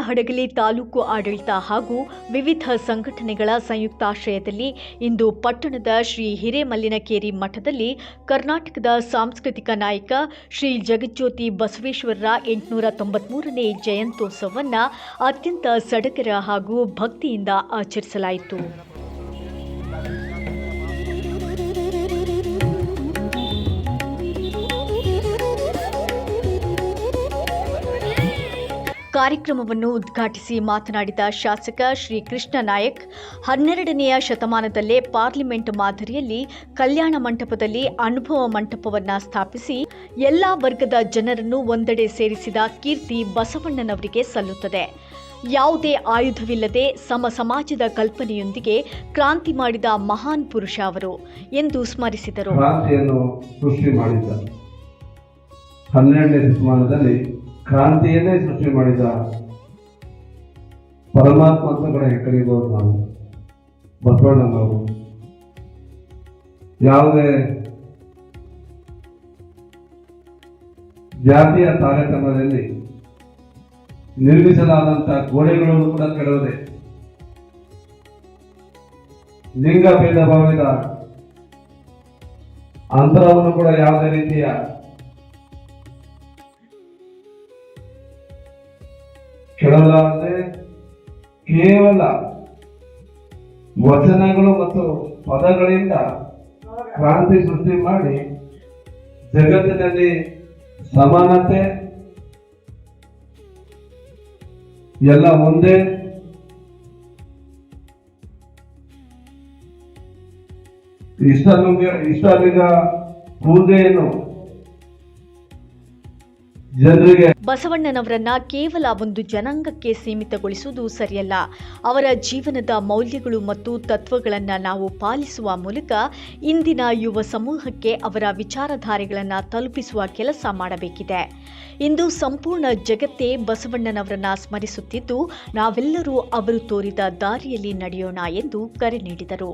ಹಡಗಲಿ ತಾಲೂಕು ಆಡಳಿತ ಹಾಗೂ ವಿವಿಧ ಸಂಘಟನೆಗಳ ಸಂಯುಕ್ತಾಶ್ರಯದಲ್ಲಿ ಇಂದು ಪಟ್ಟಣದ ಶ್ರೀ ಹಿರೇಮಲ್ಲಿನಕೇರಿ ಮಠದಲ್ಲಿ ಕರ್ನಾಟಕದ ಸಾಂಸ್ಕೃತಿಕ ನಾಯಕ ಶ್ರೀ ಜಗಜ್ಯೋತಿ ಬಸವೇಶ್ವರರ 893ನೇ ಜಯಂತ್ಯೋತ್ಸವವನ್ನು ಅತ್ಯಂತ ಸಡಗರ ಹಾಗೂ ಭಕ್ತಿಯಿಂದ ಆಚರಿಸಲಾಯಿತು. ಕಾರ್ಯಕ್ರಮವನ್ನು ಉದ್ಘಾಟಿಸಿ ಮಾತನಾಡಿದ ಶಾಸಕ ಶ್ರೀ ಕೃಷ್ಣ ನಾಯಕ್, 12ನೇ ಶತಮಾನದಲ್ಲೇ ಪಾರ್ಲಿಮೆಂಟ್ ಮಾದರಿಯಲ್ಲಿ ಕಲ್ಯಾಣ ಮಂಟಪದಲ್ಲಿ ಅನುಭವ ಮಂಟಪವನ್ನು ಸ್ಥಾಪಿಸಿ ಎಲ್ಲ ವರ್ಗದ ಜನರನ್ನು ಒಂದೆಡೆ ಸೇರಿಸಿದ ಕೀರ್ತಿ ಬಸವಣ್ಣನವರಿಗೆ ಸಲ್ಲುತ್ತದೆ. ಯಾವುದೇ ಆಯುಧವಿಲ್ಲದೆ ಸಮಾಜದ ಕಲ್ಪನೆಯೊಂದಿಗೆ ಕ್ರಾಂತಿ ಮಾಡಿದ ಮಹಾನ್ ಪುರುಷ ಅವರು ಎಂದು ಸ್ಮರಿಸಿದರು. 12ನೇ ಶತಮಾನದಲ್ಲಿ ಕ್ರಾಂತಿಯನ್ನೇ ಸೃಷ್ಟಿ ಮಾಡಿದ ಪರಮಾತ್ಮ ಅಂತ ಕೂಡ ಕರೀಬಹುದು. ನಾವು ಬಸವಣ್ಣನವರು ಯಾವುದೇ ಜಾತಿಯ ತಾರತಮ್ಯದಲ್ಲಿ ನಿರ್ಮಿಸಲಾದಂತಹ ಗೋಡೆಗಳನ್ನು ಕೂಡ ಕೆಡವದೆ, ಲಿಂಗ ಭೇದ ಭಾವದ ಅಂತರವನ್ನು ಕೂಡ ಯಾವುದೇ ರೀತಿಯ ಕೆಡವಲಾರದೆ ಕೇವಲ ವಚನಗಳು ಮತ್ತು ಪದಗಳಿಂದ ಕ್ರಾಂತಿ ಸೃಷ್ಟಿ ಮಾಡಿ ಜಗತ್ತಿನಲ್ಲಿ ಸಮಾನತೆ ಎಲ್ಲ ಒಂದೇ ಇಷ್ಟಲಿಂಗ ಪೂಜೆಯನ್ನು ಬಸವಣ್ಣನವರನ್ನ ಕೇವಲ ಒಂದು ಜನಾಂಗಕ್ಕೆ ಸೀಮಿತಗೊಳಿಸುವುದು ಸರಿಯಲ್ಲ. ಅವರ ಜೀವನದ ಮೌಲ್ಯಗಳು ಮತ್ತು ತತ್ವಗಳನ್ನು ನಾವು ಪಾಲಿಸುವ ಮೂಲಕ ಇಂದಿನ ಯುವ ಸಮೂಹಕ್ಕೆ ಅವರ ವಿಚಾರಧಾರೆಗಳನ್ನು ತಲುಪಿಸುವ ಕೆಲಸ ಮಾಡಬೇಕಿದೆ. ಇಂದು ಸಂಪೂರ್ಣ ಜಗತ್ತೇ ಬಸವಣ್ಣನವರನ್ನ ಸ್ಮರಿಸುತ್ತಿದ್ದು, ನಾವೆಲ್ಲರೂ ಅವರು ತೋರಿದ ದಾರಿಯಲ್ಲಿ ನಡೆಯೋಣ ಎಂದು ಕರೆ ನೀಡಿದರು.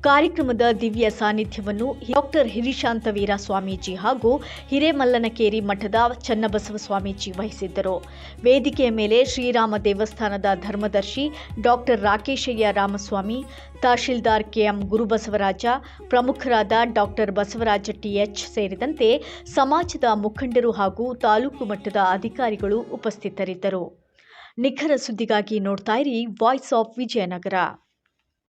ಕಾರ್ಯಕ್ರಮದ ದಿವ್ಯ ಸಾನ್ನಿಧ್ಯವನ್ನು ಡಾಕ್ಟರ್ ಹಿರಿಶಾಂತವೀರ ಸ್ವಾಮೀಜಿ ಹಾಗೂ ಹಿರೇಮಲ್ಲನಕೇರಿ ಮಠದ ಚನ್ನಬಸವ ಸ್ವಾಮೀಜಿ ವಹಿಸಿದ್ದರು. ವೇದಿಕೆಯ ಮೇಲೆ ಶ್ರೀರಾಮ ದೇವಸ್ಥಾನದ ಧರ್ಮದರ್ಶಿ ಡಾಕ್ಟರ್ ರಾಕೇಶಯ್ಯ ರಾಮಸ್ವಾಮಿ, ತಹಶೀಲ್ದಾರ್ ಕೆಎಂ ಗುರುಬಸವರಾಜ, ಪ್ರಮುಖರಾದ ಡಾಕ್ಟರ್ ಬಸವರಾಜ ಟಿಎಚ್ ಸೇರಿದಂತೆ ಸಮಾಜದ ಮುಖಂಡರು ಹಾಗೂ ತಾಲೂಕು ಮಟ್ಟದ ಅಧಿಕಾರಿಗಳು ಉಪಸ್ಥಿತರಿದ್ದರು. ನಿಖರ ಸುದ್ದಿಗಾಗಿ ನೋಡ್ತಾ ಇರಿ ವಾಯ್ಸ್ ಆಫ್ ವಿಜಯನಗರ.